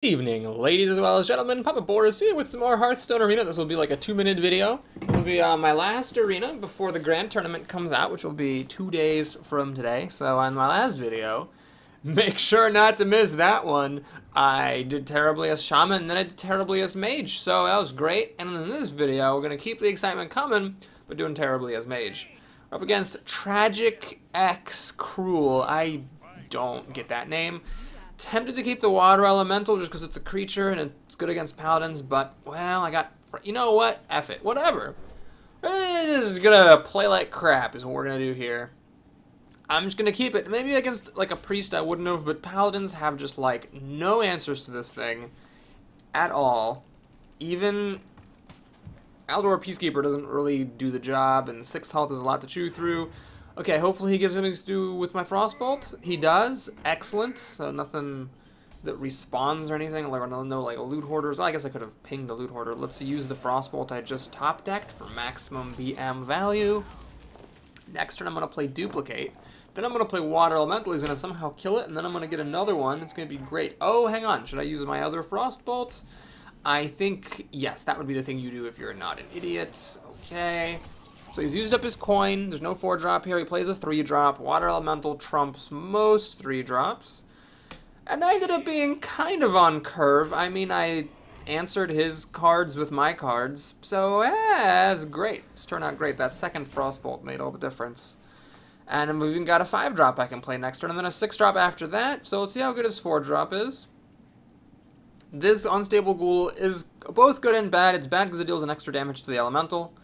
Evening, ladies as well as gentlemen. Papa Boris here with some more Hearthstone Arena. This will be like a 2-minute video. This will be my last arena before the grand tournament comes out, which will be 2 days from today. So on my last video, make sure not to miss that one. I did terribly as Shaman, and then I did terribly as Mage. So that was great. And in this video, we're going to keep the excitement coming, but doing terribly as Mage. We're up against Tragic X Cruel. I don't get that name. Tempted to keep the water elemental just because it's a creature and it's good against paladins, but, well, you know what? F it. Whatever. This is gonna play like crap is what we're gonna do here. I'm just gonna keep it. Maybe against, like, a priest I wouldn't have, but paladins have just, like, no answers to this thing at all. Even Aldor Peacekeeper doesn't really do the job, and 6 health is a lot to chew through. Okay, hopefully he gives something to do with my Frostbolt. He does. Excellent. So nothing that respawns or anything. Like, no like loot hoarders. Well, I guess I could have pinged a loot hoarder. Let's use the Frostbolt I just top decked for maximum BM value. Next turn I'm going to play Duplicate. Then I'm going to play Water Elemental. He's going to somehow kill it. And then I'm going to get another one. It's going to be great. Oh, hang on. Should I use my other Frostbolt? I think, yes, that would be the thing you do if you're not an idiot. Okay. So he's used up his coin. There's no 4-drop here. He plays a 3-drop. Water Elemental trumps most 3-drops. And I ended up being kind of on curve. I mean, I answered his cards with my cards. So, that's great. It's turned out great. That second Frostbolt made all the difference. And we've even got a 5-drop I can play next turn. And then a 6-drop after that. So let's see how good his 4-drop is. This Unstable Ghoul is both good and bad. It's bad because it deals an extra damage to the Elemental.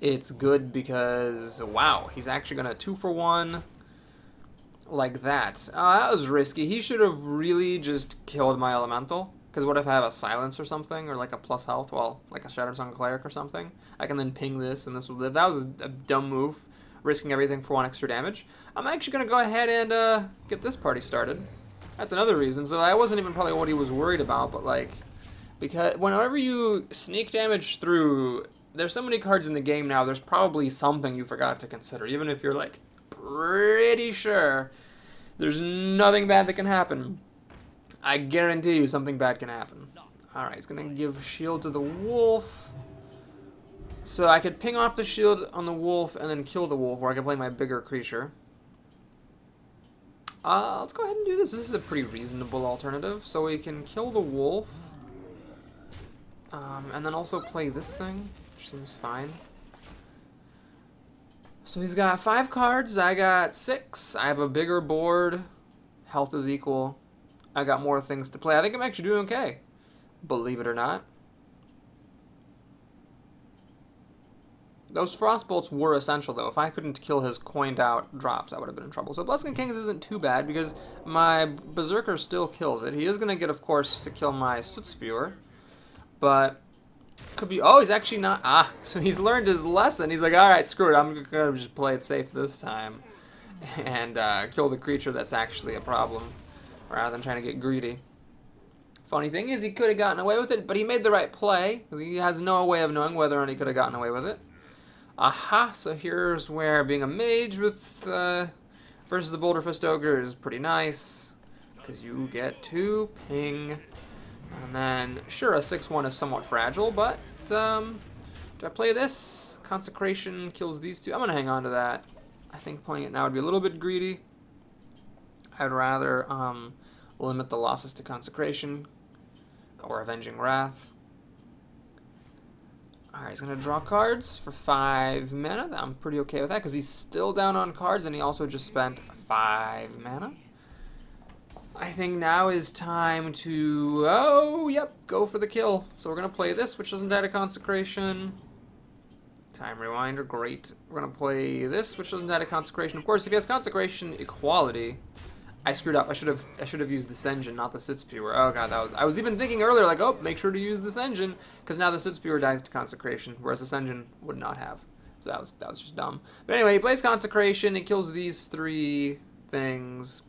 It's good because, wow, he's actually going to 2-for-1 like that. That was risky. He should have really just killed my Elemental. Because what if I have a Silence or something, or like a plus health, well, like a Shattered Sun Cleric or something? I can then ping this, and this will live. That was a dumb move, risking everything for 1 extra damage. I'm actually going to go ahead and get this party started. That's another reason. So that wasn't even probably what he was worried about, but like, because whenever you sneak damage through, there's so many cards in the game now, there's probably something you forgot to consider. Even if you're, like, pretty sure there's nothing bad that can happen. I guarantee you something bad can happen. Alright, he's going to give shield to the wolf. So I could ping off the shield on the wolf and then kill the wolf, or I could play my bigger creature. Let's go ahead and do this. This is a pretty reasonable alternative. So we can kill the wolf. And then also play this thing. Seems fine. So he's got 5 cards. I got 6. I have a bigger board. Health is equal. I got more things to play. I think I'm actually doing okay. Believe it or not. Those Frostbolts were essential, though. If I couldn't kill his coined out drops, I would have been in trouble. So Blessing Kings isn't too bad because my Berserker still kills it. He is going to get, of course, to kill my Soot Spewer. But could be, oh, he's actually not, so he's learned his lesson. He's like, alright, screw it, I'm gonna just play it safe this time. And kill the creature that's actually a problem, rather than trying to get greedy. Funny thing is, he could have gotten away with it, but he made the right play, because he has no way of knowing whether or not he could have gotten away with it. Aha, so here's where being a mage with, versus the Boulder Fist Ogre is pretty nice, because you get to ping. And then, sure, a 6-1 is somewhat fragile, but, do I play this? Consecration kills these 2. I'm going to hang on to that. I think playing it now would be a little bit greedy. I'd rather, limit the losses to Consecration or Avenging Wrath. Alright, he's going to draw cards for 5 mana. I'm pretty okay with that, because he's still down on cards, and he also just spent 5 mana. I think now is time to, oh, yep, go for the kill. So we're going to play this, which doesn't die to Consecration. Time Rewinder, great. We're going to play this, which doesn't die to Consecration. Of course, if he has Consecration Equality, I screwed up. I should have used this engine, not the Soot Spewer. Oh god, I was even thinking earlier, like, oh, make sure to use this engine, because now the Soot Spewer dies to Consecration, whereas this engine would not have. So that was just dumb. But anyway, he plays Consecration, he kills these 3 things.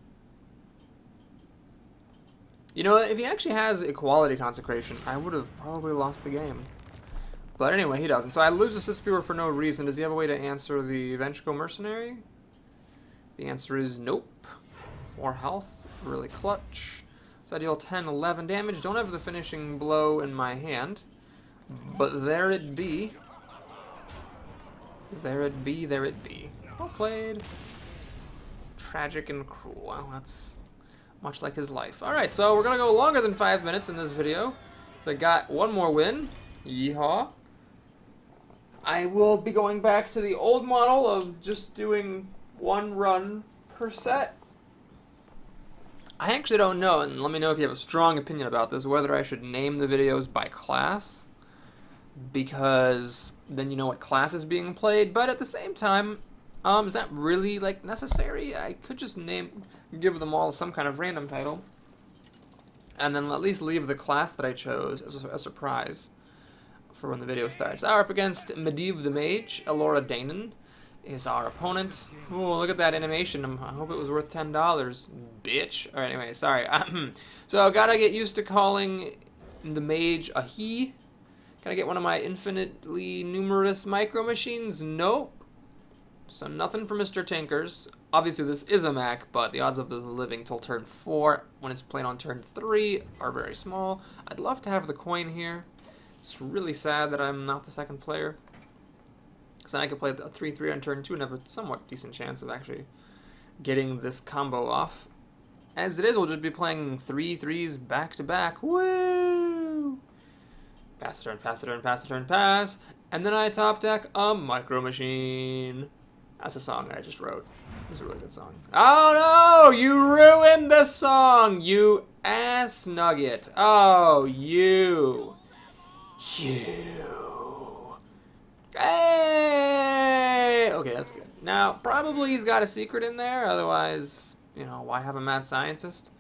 You know, if he actually has Equality Consecration, I would have probably lost the game. But anyway, he doesn't. So I lose the Soot Spewer for no reason. Does he have a way to answer the Vengeful Mercenary? The answer is nope. 4 health, really clutch. So I deal 10, 11 damage. Don't have the finishing blow in my hand. But there it be. There it be, there it be. Well played. Tragic and cruel. Well, that's much like his life. Alright, so we're going to go longer than 5 minutes in this video. So I got one more win. Yeehaw. I will be going back to the old model of just doing one run per set. I actually don't know, and let me know if you have a strong opinion about this, whether I should name the videos by class, because then you know what class is being played, but at the same time, is that really, like, necessary? I could just give them all some kind of random title, and then at least leave the class that I chose as a surprise for when the video starts. We're up against Medivh the Mage. Elora Danon is our opponent. Oh, look at that animation. I hope it was worth $10, bitch. Alright, anyway, sorry. So I gotta get used to calling the mage a he. Can I get one of my infinitely numerous micro machines? Nope. So nothing for Mr. Tinkers. Obviously this is a Mac, but the odds of this living till turn 4 when it's played on turn 3 are very small. I'd love to have the coin here. It's really sad that I'm not the second player. Because then I could play a 3-3 on turn 2 and have a somewhat decent chance of actually getting this combo off. As it is, we'll just be playing 3 3s back to back. Woo! Pass the turn, pass the turn, pass the turn, pass. And then I top deck a micro machine. That's a song I just wrote. It's a really good song. Oh no! You ruined the song! You ass nugget. Oh, you. Hey! Okay, that's good. Now, probably he's got a secret in there, otherwise, you know, why have a mad scientist?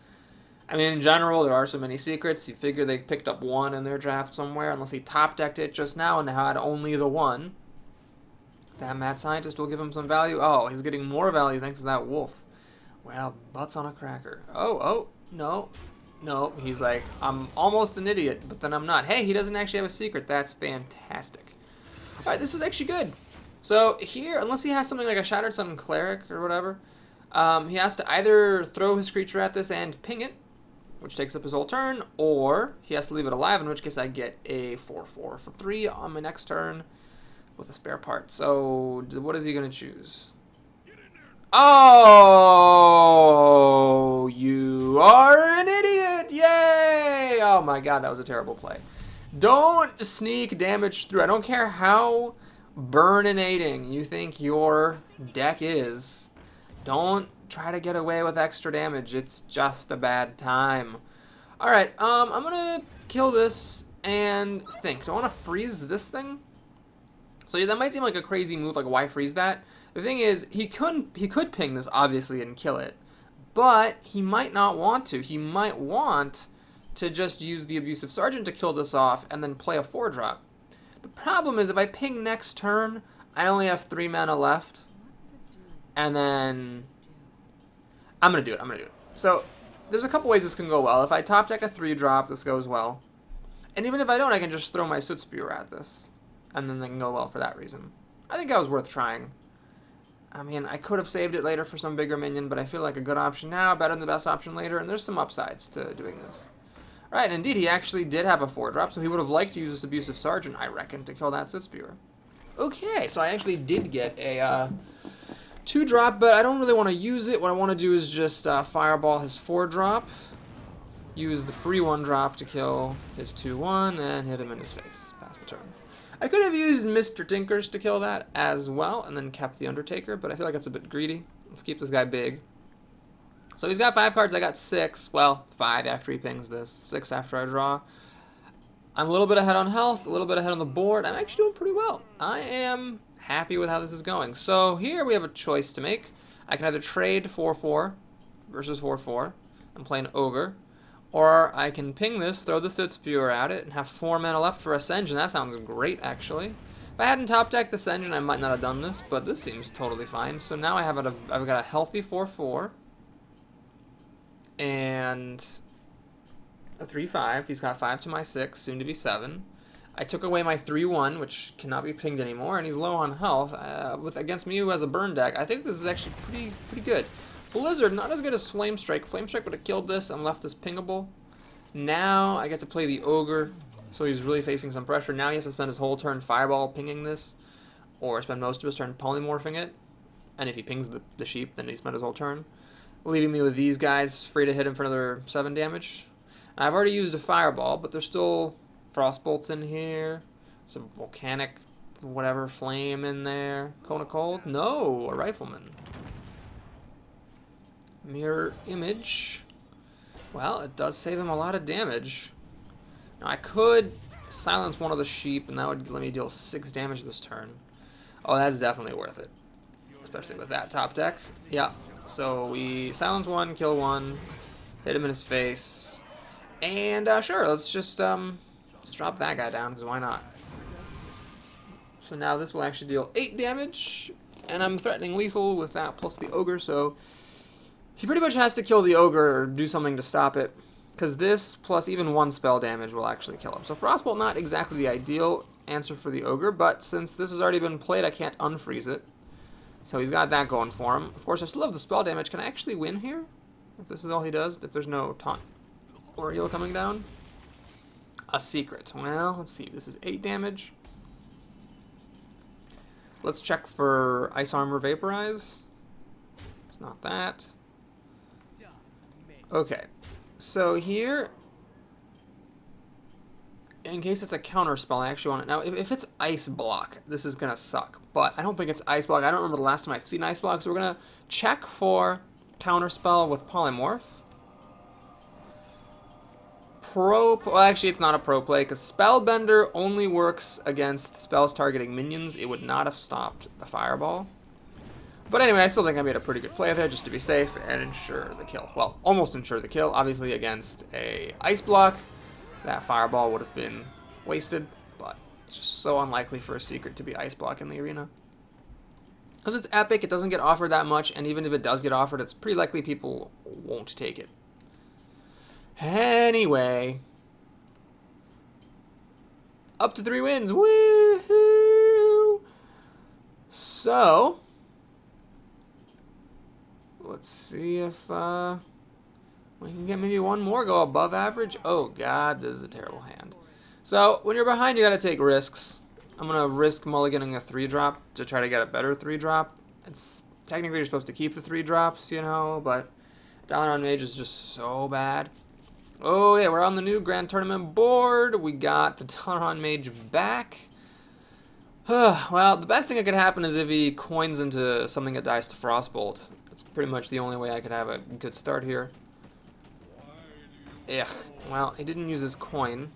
I mean, in general, there are so many secrets. You figure they picked up one in their draft somewhere, unless he top-decked it just now and had only the one. That mad scientist will give him some value. Oh, he's getting more value thanks to that wolf. Well, butts on a cracker. Oh, no. No, he's like, I'm almost an idiot, but then I'm not. Hey, he doesn't actually have a secret. That's fantastic. Alright, this is actually good. So here, unless he has something like a Shattered Sun Cleric or whatever, he has to either throw his creature at this and ping it, which takes up his whole turn, or he has to leave it alive, in which case I get a 4-4 for 3 on my next turn with a spare part. So what is he going to choose? Oh, you are an idiot! Yay! Oh my god, that was a terrible play. Don't sneak damage through. I don't care how burninating you think your deck is. Don't try to get away with extra damage. It's just a bad time. Alright, I'm gonna kill this and think. Do I want to freeze this thing? So yeah, that might seem like a crazy move, like why freeze that? The thing is, he could ping this, obviously, and kill it. But he might not want to. He might want to just use the Abusive Sergeant to kill this off and then play a 4-drop. The problem is, if I ping next turn, I only have 3 mana left. And then I'm going to do it. So there's a couple ways this can go well. If I top deck a 3-drop, this goes well. And even if I don't, I can just throw my Soot Spewer at this. And then they can go well for that reason. I think that was worth trying. I mean, I could have saved it later for some bigger minion, but I feel like a good option now, better than the best option later, and there's some upsides to doing this. Right, and indeed, he actually did have a 4-drop, so he would have liked to use this Abusive Sergeant, I reckon, to kill that Soot Spewer. Okay, so I actually did get a 2-drop, but I don't really want to use it. What I want to do is just Fireball his 4-drop, use the free 1-drop to kill his 2-1, and hit him in his face. Pass the turn. I could have used Mr. Tinkers to kill that as well, and then kept the Undertaker, but I feel like that's a bit greedy. Let's keep this guy big. So he's got 5 cards, I got 6. Well, 5 after he pings this, 6 after I draw. I'm a little bit ahead on health, a little bit ahead on the board. I'm actually doing pretty well. I am happy with how this is going. So here we have a choice to make. I can either trade 4-4 versus 4-4 and play an Ogre, or I can ping this, throw the Soot Spewer at it, and have 4 mana left for Ascension. That sounds great, actually. If I hadn't top decked Ascension, I might not have done this, but this seems totally fine. So now I've got a healthy 4-4 and a 3-5. He's got 5 to my 6, soon to be 7. I took away my 3-1, which cannot be pinged anymore, and he's low on health. Against me, who has a burn deck, I think this is actually pretty good. Blizzard, not as good as Flame Strike. Flame Strike would have killed this and left this pingable. Now I get to play the Ogre, so he's really facing some pressure. Now he has to spend his whole turn Fireball pinging this, or spend most of his turn polymorphing it. And if he pings the sheep, then he spent his whole turn. Leaving me with these guys, free to hit him for another 7 damage. I've already used a Fireball, but there's still Frostbolts in here. Some Volcanic, whatever, Flame in there. Cone of Cold? No, a Rifleman. Mirror Image. Well, it does save him a lot of damage. Now I could silence one of the sheep, and that would let me deal 6 damage this turn. Oh, that's definitely worth it. Especially with that top deck. Yeah. So we silence one, kill one, hit him in his face. And sure, let's just let's drop that guy down, because why not? So now this will actually deal 8 damage, and I'm threatening lethal with that plus the Ogre, so he pretty much has to kill the Ogre or do something to stop it, because this plus even 1 spell damage will actually kill him. So Frostbolt, not exactly the ideal answer for the Ogre, but since this has already been played, I can't unfreeze it. So he's got that going for him. Of course, I still have the spell damage. Can I actually win here? If this is all he does, if there's no taunt or heal coming down? A secret. Well, let's see. This is 8 damage. Let's check for Ice Armor Vaporize. It's not that. Okay. So here, in case it's a counter spell, I actually want it. Now, if it's Ice Block, this is going to suck. But I don't think it's Ice Block. I don't remember the last time I've seen Ice Block. So we're going to check for counter spell with Polymorph. Well, actually, it's not a pro play, because Spellbender only works against spells targeting minions. It would not have stopped the Fireball. But anyway, I still think I made a pretty good play there, just to be safe and ensure the kill. Well, almost ensure the kill. Obviously, against a Ice Block, that Fireball would have been wasted, but it's just so unlikely for a secret to be Ice Block in the arena. Because it's epic, it doesn't get offered that much, and even if it does get offered, it's pretty likely people won't take it. Anyway, up to 3 wins. Woohoo! So, let's see if we can get maybe one more go above average. Oh god, this is a terrible hand. So, when you're behind, you gotta take risks. I'm gonna risk mulliganing a 3-drop to try to get a better 3-drop. It's technically you're supposed to keep the 3 drops, you know, but Dalaran Mage is just so bad. Oh yeah, we're on the new Grand Tournament board. We got the Dalaran Mage back. Well, the best thing that could happen is if he coins into something that dies to Frostbolt. That's pretty much the only way I could have a good start here. Ugh. Well, he didn't use his coin.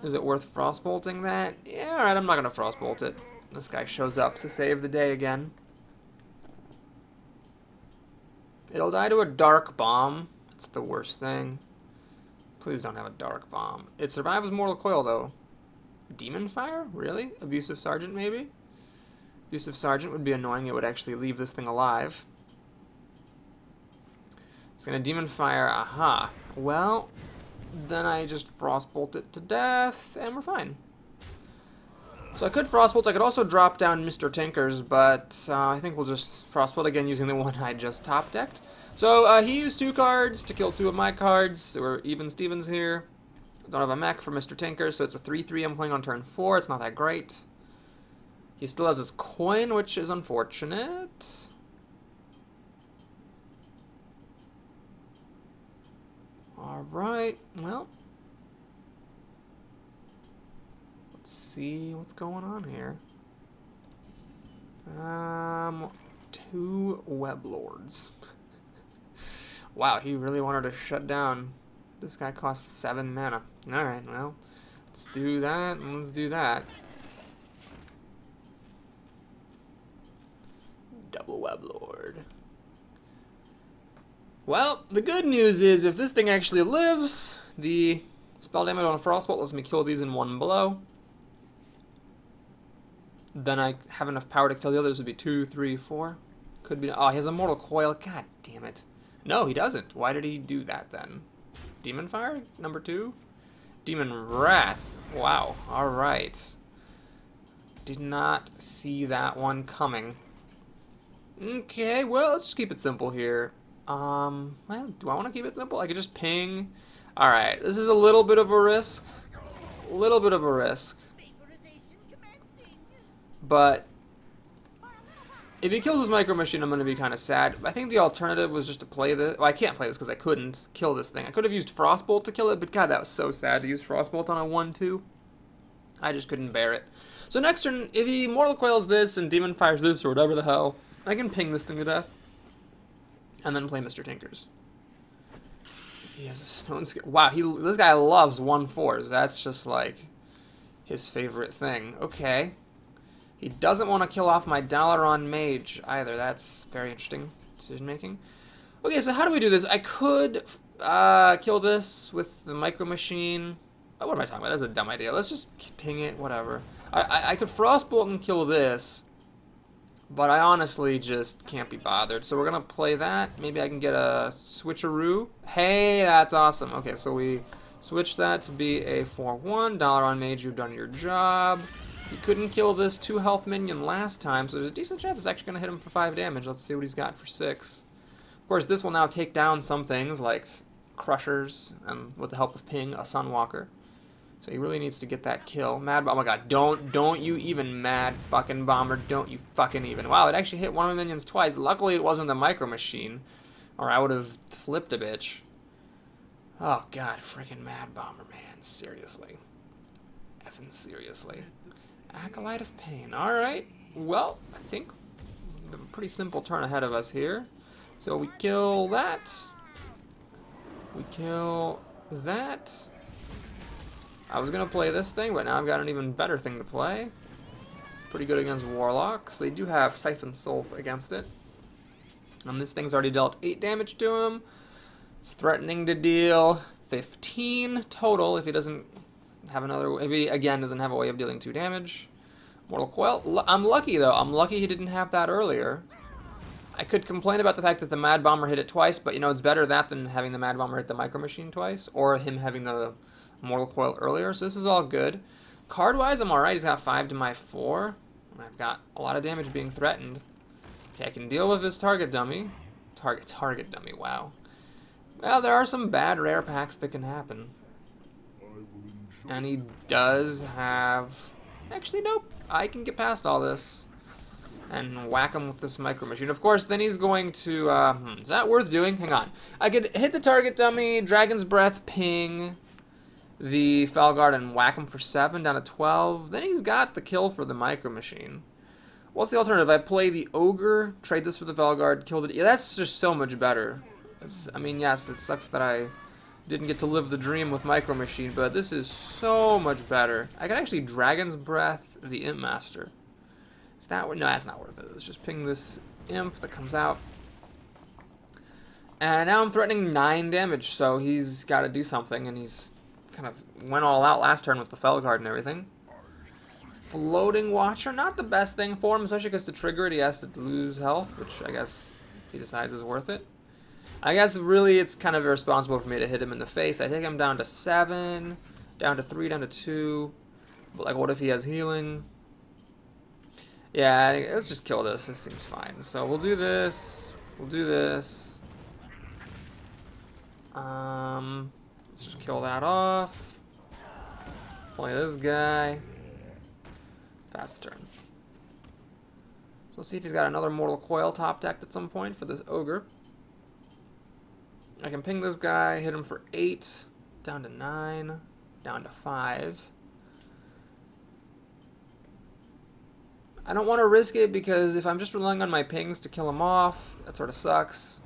Is it worth Frostbolting that? Yeah, alright, I'm not going to Frostbolt it. This guy shows up to save the day again. It'll die to a Dark Bomb. It's the worst thing. Please don't have a Dark Bomb. It survives Mortal Coil, though. Demon Fire? Really? Abusive Sergeant, maybe? Abusive Sergeant would be annoying. It would actually leave this thing alive. It's gonna Demon Fire. Aha. Well, then I just Frostbolt it to death, and we're fine. So I could Frostbolt. I could also drop down Mr. Tinkers, but I think we'll just Frostbolt again using the one I just top decked. So he used 2 cards to kill 2 of my cards. So we're even Stevens here. Don't have a mech for Mr. Tinker, so it's a 3/3 I'm playing on turn 4. It's not that great. He still has his coin, which is unfortunate. Alright, well. Let's see what's going on here. 2 Weblords. Wow, he really wanted to shut down. This guy costs 7 mana. Alright, well, let's do that, and let's do that. Double Weblord. Well, the good news is, if this thing actually lives, the spell damage on a Frostbolt lets me kill these in 1 blow. Then I have enough power to kill the others. Would be 2, 3, 4. Could be. Oh, he has a Mortal Coil. God damn it. No, he doesn't. Why did he do that then? Demon Fire, number 2? Demon Wrath. Wow. Alright. Did not see that one coming. Okay, well, let's just keep it simple here. Well, do I want to keep it simple? I could just ping. Alright, this is a little bit of a risk. A little bit of a risk. But if he kills his Micro Machine, I'm going to be kind of sad. I think the alternative was just to play this. Well, I can't play this because I couldn't kill this thing. I could have used Frostbolt to kill it, but God, that was so sad to use Frostbolt on a 1-2. I just couldn't bear it. So next turn, if he Mortal Coils this and Demon Fires this or whatever the hell, I can ping this thing to death. And then play Mr. Tinkers. He has a stone skill. Wow, this guy loves 1-4s. That's just like his favorite thing. Okay. He doesn't want to kill off my Dalaran Mage either. That's very interesting decision making. Okay, so how do we do this? I could kill this with the Micro Machine. Oh, what am I talking about? That's a dumb idea. Let's just ping it, whatever. I could Frostbolt and kill this, but I honestly just can't be bothered. So we're going to play that. Maybe I can get a switcheroo. Hey, that's awesome. Okay, so we switch that to be a 4-1. Dalaran Mage, you've done your job. He couldn't kill this 2 health minion last time, so there's a decent chance it's actually going to hit him for 5 damage. Let's see what he's got for 6. Of course, this will now take down some things like Crushers, and with the help of Ping, a Sunwalker. So he really needs to get that kill. Mad Bomber, oh my god, don't you even Mad fucking Bomber, don't you fucking even. Wow, it actually hit one of my minions twice. Luckily it wasn't the Micro Machine, or I would have flipped a bitch. Oh god, freaking Mad Bomber, man, seriously. Effing seriously. Acolyte of Pain. Alright. Well, I think we have a pretty simple turn ahead of us here. So we kill that. We kill that. I was going to play this thing, but now I've got an even better thing to play. Pretty good against Warlocks. They do have Siphon Soul against it. And this thing's already dealt 8 damage to him. It's threatening to deal 15 total if he doesn't have another, if he again doesn't have a way of dealing 2 damage. Mortal Coil. I'm lucky though. I'm lucky he didn't have that earlier. I could complain about the fact that the Mad Bomber hit it twice, but you know it's better that than having the Mad Bomber hit the Micro Machine twice, or him having the Mortal Coil earlier. So this is all good. Card wise, I'm alright. He's got 5 to my 4. And I've got a lot of damage being threatened. Okay, I can deal with this target dummy. Target dummy. Wow. Well, there are some bad rare packs that can happen. And he does have... Actually, nope. I can get past all this and whack him with this Micro Machine. Of course, then he's going to... is that worth doing? Hang on. I could hit the target dummy, Dragon's Breath, ping the Felguard, and whack him for 7 down to 12. Then he's got the kill for the Micro Machine. What's the alternative? I play the Ogre, trade this for the Felguard, kill the... Yeah, that's just so much better. I mean, yes, it sucks that I didn't get to live the dream with Micro Machine, but this is so much better. I can actually Dragon's Breath the Imp Master. Is that what? No, that's not worth it. Let's just ping this Imp that comes out. And now I'm threatening 9 damage, so he's got to do something, and he's kind of went all out last turn with the Felguard and everything. Floating Watcher, not the best thing for him, especially because to trigger it he has to lose health, which I guess if he decides is worth it. I guess really it's kind of irresponsible for me to hit him in the face. I take him down to 7, down to 3, down to 2. But like, what if he has healing? Yeah, let's just kill this. This seems fine. So we'll do this. We'll do this. Let's just kill that off. Play this guy. Pass the turn. So let's see if he's got another Mortal Coil top decked at some point for this Ogre. I can ping this guy, hit him for 8, down to 9, down to 5. I don't want to risk it because if I'm just relying on my pings to kill him off, that sort of sucks.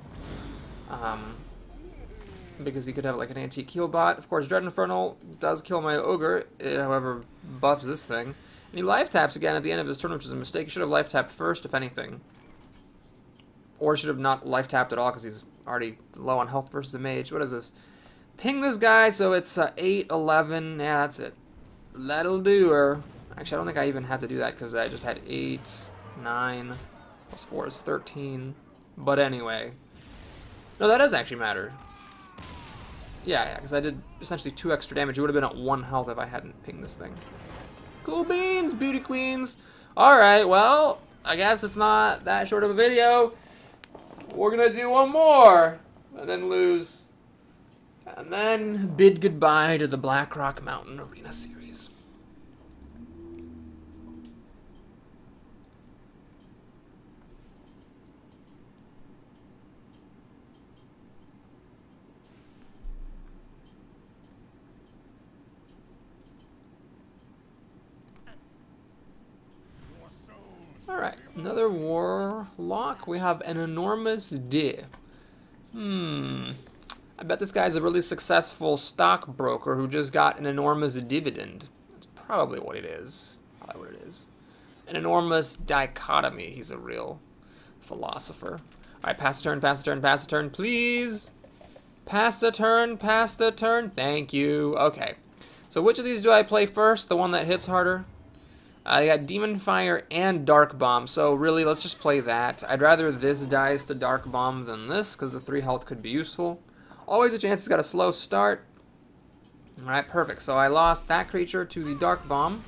Because he could have like an antique heal bot. Of course, Dread Infernal does kill my Ogre, it however buffs this thing. And he life taps again at the end of his turn, which is a mistake. He should have life tapped first, if anything. Or should have not life tapped at all because he's already low on health versus a mage. What is this? Ping this guy, so it's 8, 11. Yeah, that's it. That'll do her. Actually, I don't think I even had to do that because I just had 8, 9, plus 4 is 13. But anyway. No, that does actually matter. Yeah, because I did essentially 2 extra damage. It would have been at 1 health if I hadn't pinged this thing. Cool beans, beauty queens. Alright, well, I guess it's not that short of a video. We're gonna do one more, and then lose. And then bid goodbye to the Blackrock Mountain Arena Series. Alright, another warlock. We have an enormous D. I bet this guy's a really successful stockbroker who just got an enormous dividend. That's probably what it is. Probably what it is. An enormous dichotomy. He's a real philosopher. Alright, pass the turn, pass the turn, pass the turn, please. Pass the turn, pass the turn. Thank you. Okay. So which of these do I play first? The one that hits harder? I got Demon Fire and Dark Bomb, so really, let's just play that. I'd rather this dies to Dark Bomb than this, because the 3 health could be useful. Always a chance it's got a slow start. Alright, perfect. So I lost that creature to the Dark Bomb,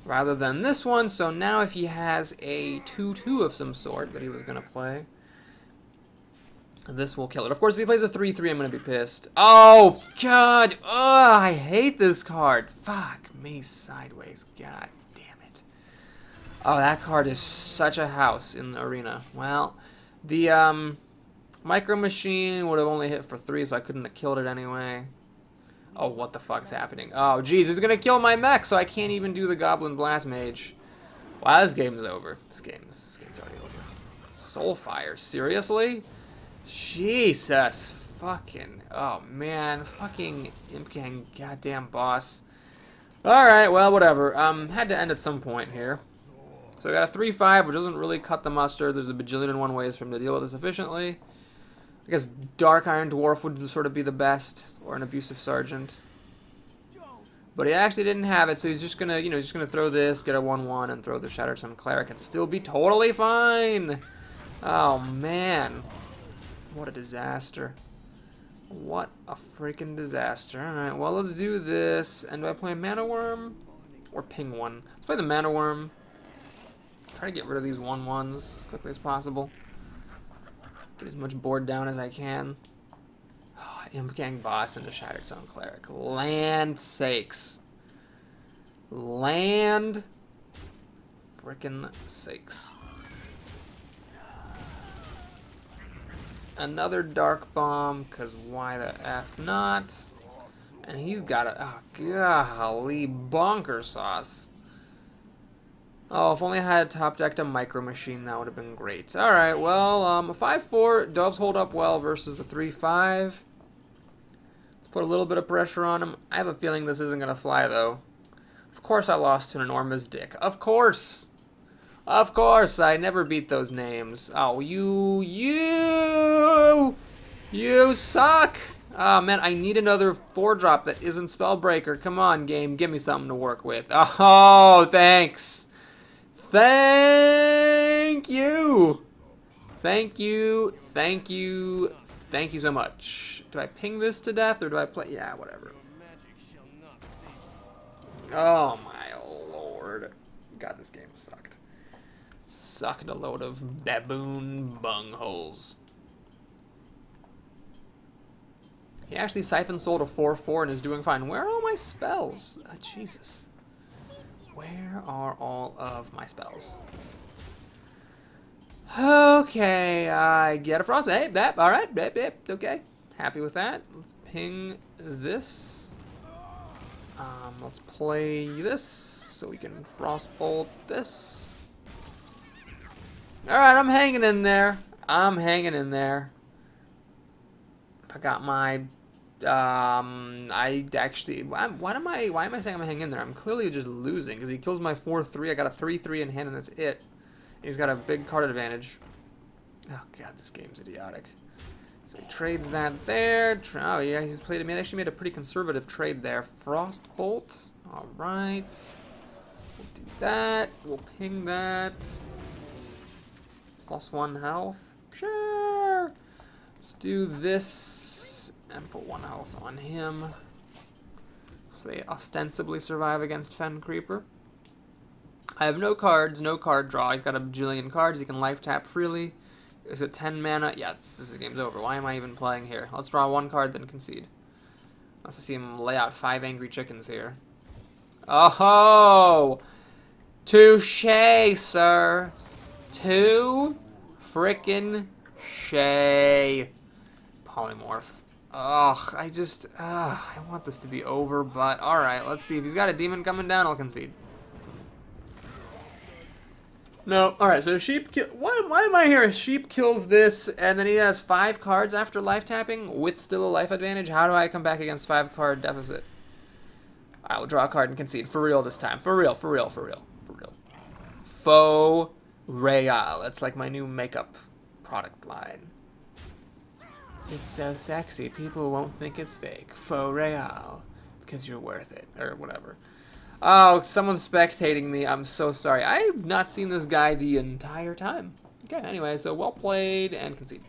rather than this one, so now if he has a 2-2 of some sort that he was going to play, this will kill it. Of course, if he plays a 3-3, I'm going to be pissed. Oh, God! Oh, I hate this card. Fuck me sideways. God. Oh, that card is such a house in the arena. Well, the Micro Machine would have only hit for 3, so I couldn't have killed it anyway. Oh, what the fuck's happening? Oh, jeez, it's gonna kill my mech, so I can't even do the Goblin Blast Mage. Wow, this game's over. This game's already over. Soulfire, seriously? Jesus, fucking, oh man, fucking Imp Gang, goddamn boss. Alright, well, whatever. Had to end at some point here. So I got a 3-5, which doesn't really cut the mustard. There's a bajillion and one ways for him to deal with this efficiently. I guess Dark Iron Dwarf would sort of be the best, or an Abusive Sergeant. But he actually didn't have it, so he's just gonna, you know, just gonna throw this, get a 1-1, and throw the Shattered Sun Cleric, and still be totally fine. Oh man, what a disaster! What a freaking disaster! All right, well let's do this. And do I play Mana Worm or Ping 1? Let's play the Mana Worm. Try to get rid of these 1-1s as quickly as possible. Get as much board down as I can. Oh, Imp Gang boss into Shattered Sun Cleric. Land sakes. Land frickin' sakes. Another Dark Bomb, because why the F not? And he's got a, oh golly, bonker sauce. Oh, if only I had top decked a Micro Machine, that would have been great. Alright, well, a 5-4 does hold up well versus a 3-5. Let's put a little bit of pressure on him. I have a feeling this isn't going to fly, though. Of course I lost to an enormous dick. Of course! Of course! I never beat those names. Oh, you suck! Oh, man, I need another 4-drop that isn't Spellbreaker. Come on, game, give me something to work with. Oh, thanks! Thank you! Thank you, thank you, thank you so much. Do I ping this to death, or do I play? Yeah, whatever. Oh my lord. God, this game sucked. Sucked a load of baboon bungholes. He actually Siphon Soul to 4-4 and is doing fine. Where are all my spells? Jesus. Where are all of my spells? Okay, I get a frost. Hey, that, alright, okay. Happy with that. Let's ping this. Let's play this so we can frostbolt this. Alright, I'm hanging in there. I'm hanging in there. I got my I actually, why am I saying I'm hanging in there? I'm clearly just losing because he kills my 4-3. I got a 3-3 in hand and that's it. He's got a big card advantage. Oh god, this game's idiotic. So he trades that there. Oh yeah, he's played. He actually made a pretty conservative trade there. Frostbolt. All right. We'll do that. We'll ping that. +1 health. Sure. Let's do this and put 1 health on him. So they ostensibly survive against Fen Creeper. I have no cards, no card draw. He's got a bajillion cards. He can life tap freely. Is it 10 mana? Yeah, this game's over. Why am I even playing here? Let's draw one card, then concede. Unless I see him lay out 5 angry chickens here. Oh-ho! Touche, sir. Too frickin' shay. Polymorph. Ugh, I want this to be over, but alright, let's see. If he's got a demon coming down, I'll concede. No, alright, so sheep kill. Why am I here? Sheep kills this, and then he has 5 cards after life tapping with still a life advantage. How do I come back against 5 card deficit? I will draw a card and concede. For real this time. For real, for real, for real, for real. Faux Real. That's like my new makeup product line. It's so sexy, people won't think it's fake. Faux Real. Because you're worth it, or whatever. Oh, someone's spectating me. I'm so sorry. I've not seen this guy the entire time. Okay, anyway, so well played and concede.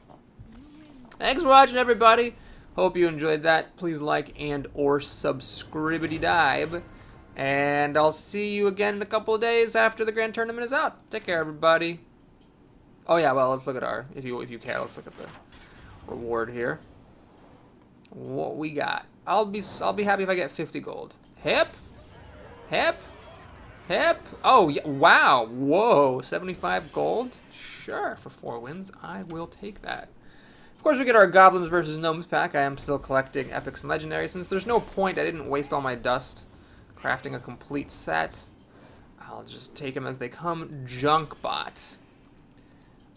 Thanks for watching, everybody. Hope you enjoyed that. Please like and or subscribity-dive. And I'll see you again in a couple of days after the Grand Tournament is out. Take care, everybody. Oh, yeah, well, let's look at our... If you care, let's look at the reward here. What we got. I'll be happy if I get 50 gold. Hip. Hip. Hip. Oh, yeah. Wow. Whoa. 75 gold? Sure. For 4 wins, I will take that. Of course, we get our Goblins versus Gnomes pack. I am still collecting Epics and Legendaries. Since there's no point, I didn't waste all my dust crafting a complete set. I'll just take them as they come. Junk Bot.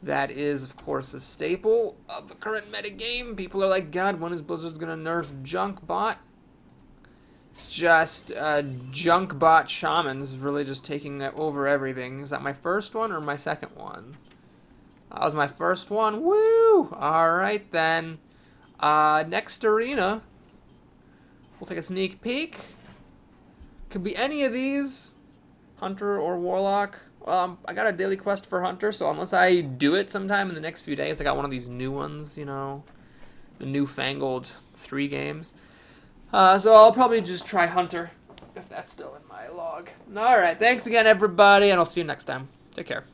That is, of course, a staple of the current meta game. People are like, God, when is Blizzard going to nerf Junk Bot? It's just Junk Bot Shamans really just taking over everything. Is that my first one or my second one? That was my first one. Woo! Alright then. Next arena. We'll take a sneak peek. Could be any of these. Hunter or Warlock. I got a daily quest for Hunter, so unless I do it sometime in the next few days, I got one of these new ones, you know. The newfangled 3 games. So I'll probably just try Hunter, if that's still in my log. Alright, thanks again, everybody, and I'll see you next time. Take care.